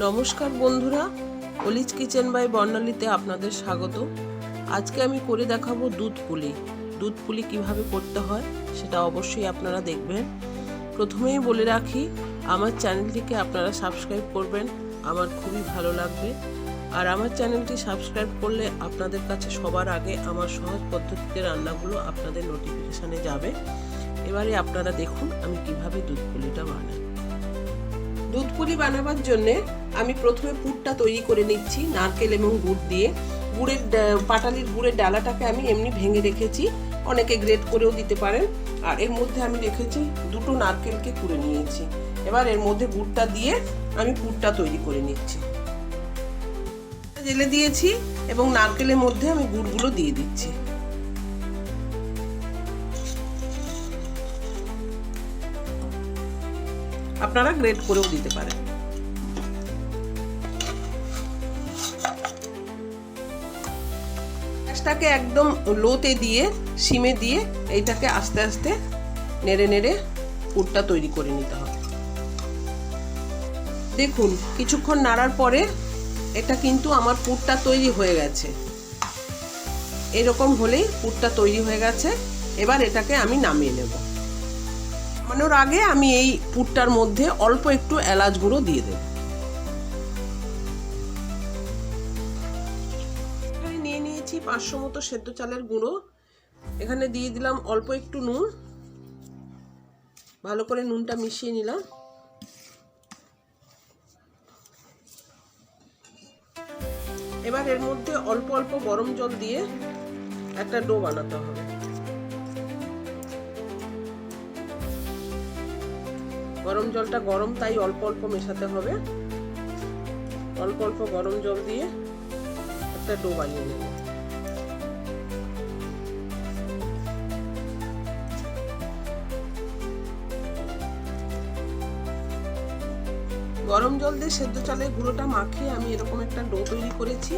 নমস্কার বন্ধুরা, অলিজ kitchen by বর্ণালীতে আপনাদের স্বাগত। আজকে আমি করে দেখাবো দুধ পুলি। দুধ পুলি কীভাবে করতে হয় সেটা অবশ্যই আপনারা দেখবেন। প্রথমেই বলে রাখি, আমার চ্যানেলটিকে আপনারা সাবস্ক্রাইব করবেন, আমার খুবই ভালো লাগবে। আর আমার চ্যানেলটি সাবস্ক্রাইব করলে আপনাদের কাছে সবার আগে আমার সহজ পদ্ধতিতে রান্নাগুলো আপনাদের নোটিফিকেশানে যাবে। এবারে আপনারা দেখুন আমি কিভাবে দুধ পুলিটা বানাই। দুধ পুলি বানাবার জন্যে আমি প্রথমে পুরটা তৈরি করে নিচ্ছি নারকেল এবং গুড় দিয়ে। পাটালির গুড়ের ডালাটাকে আমি এমনি ভেঙে রেখেছি, অনেকে গ্রেট করেও দিতে পারেন। আর এর মধ্যে আমি রেখেছি দুটো নারকেলকে কুড়ে নিয়েছি। এবার এর মধ্যে গুড়টা দিয়ে আমি পুরটা তৈরি করে নিচ্ছি। জেলে দিয়েছি এবং নারকেলের মধ্যে আমি গুড়গুলো দিয়ে দিচ্ছি। আপনারা গ্রেট করেও দিতে পারেন। গ্যাসটাকে একদম লোতে দিয়ে সিমে দিয়ে এইটাকে আস্তে আস্তে নেড়ে নেড়ে পুরটা তৈরি করে নিতে হবে। দেখুন কিছুক্ষণ নাড়ার পরে এটা কিন্তু আমার পুরটা তৈরি হয়ে গেছে। এরকম হলেই পুরটা তৈরি হয়ে গেছে। এবার এটাকে আমি নামিয়ে নেব। নামানোর আগে আমি এই পুরটার মধ্যে অল্প একটু এলাচ গুঁড়ো দিয়ে দেব। এখানে নিয়ে নিয়েছি 500 মতো সেদ্ধ চালের গুঁড়ো। এখানে দিয়ে দিলাম অল্প একটু নুন। ভালো করে নুনটা মিশিয়ে নিলাম। এবার এর মধ্যে অল্প অল্প গরম জল দিয়ে একটা ডো বানাতে হবে। গরম জলটা গরম, তাই অল্প অল্প মেশাতে হবে। অল্প অল্প গরম জল দিয়ে একটা ডো বানিয়ে নেব। গরম জল দিয়ে সেদ্ধ চালের গুঁড়োটা মাখিয়ে আমি এরকম একটা ডো তৈরি করেছি।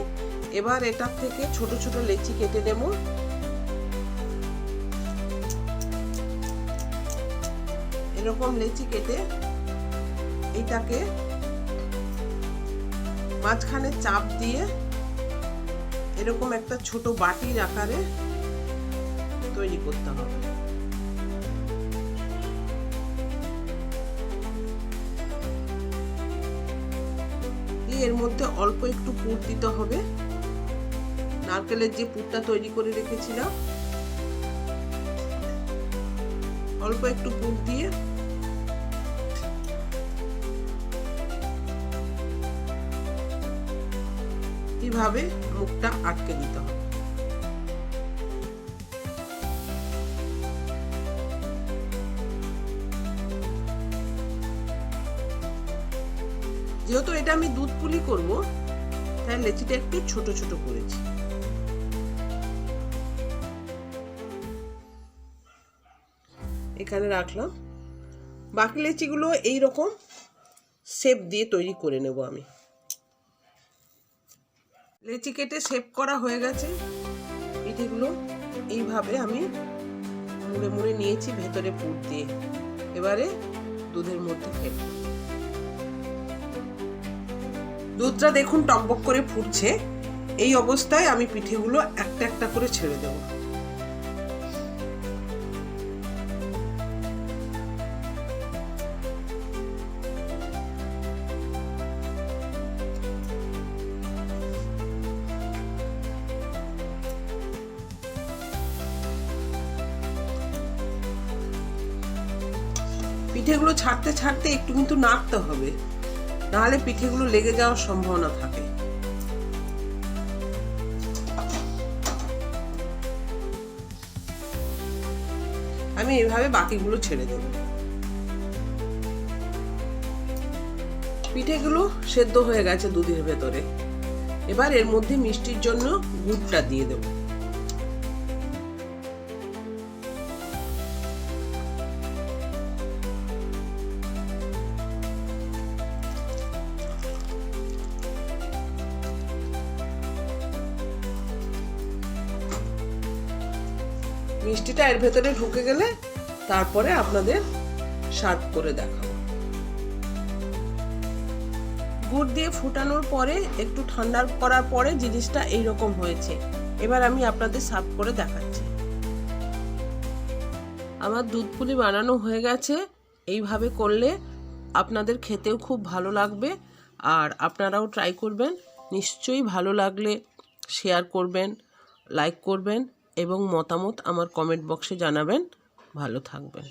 এবার এটার থেকে ছোট ছোট লেচি কেটে নেব। এরকম লেচি কেটে এইটাকে মাঝখানে চাপ দিয়ে এরকম একটা ছোট বাটির আকারে তৈরি করতে হবে। এর মধ্যে অল্প একটু পুর দিতে হবে। নারকেলের যে পুরটা তৈরি করে রেখেছিলাম, অল্প একটু পুর দিয়ে এইভাবে মুখটা আটকে দিতে হবে। যেহেতু এটা আমি দুধ পুলি করব, তাই লেচিটা একটু ছোট ছোট করেছি। এখানে রাখলাম। বাকি লেচিগুলো এইরকম শেপ দিয়ে তৈরি করে নেব আমি। লেচি কেটে শেপ করা হয়ে গেছে। পিঠেগুলো এইভাবে আমি মুড়ে মুড়ে নিয়েছি ভেতরে পুর দিয়ে। এবারে দুধের মধ্যে ফেলব। দুধটা দেখুন টকবক করে ফুটছে। এই অবস্থায় আমি পিঠেগুলো একটা একটা করে ছেড়ে দেব। পিঠেগুলো ছাড়তে ছাড়তে একটু কিন্তু নাড়তে হবে, নাহলে পিঠেগুলো লেগে যাওয়ার সম্ভাবনা থাকে। আমি এভাবে বাকিগুলো ছেড়ে দেব। পিঠেগুলো সেদ্ধ হয়ে গেছে দুধের ভেতরে। এবার এর মধ্যে মিষ্টির জন্য গুড়টা দিয়ে দেব। মিষ্টিটা এর ভেতরে ঢুকে গেলে তারপরে আপনাদের সার্ভ করে দেখাবো। গুড় দিয়ে ফুটানোর পরে একটু ঠান্ডা করার পরে জিনিসটা এইরকম হয়েছে। এবার আমি আপনাদের সার্ভ করে দেখাচ্ছি। আমার দুধ পুলি বানানো হয়ে গেছে। এইভাবে করলে আপনাদের খেতেও খুব ভালো লাগবে, আর আপনারাও ট্রাই করবেন। নিশ্চয়ই ভালো লাগলে শেয়ার করবেন, লাইক করবেন এবং মতামত আমার কমেন্ট বক্সে জানাবেন। ভালো থাকবেন।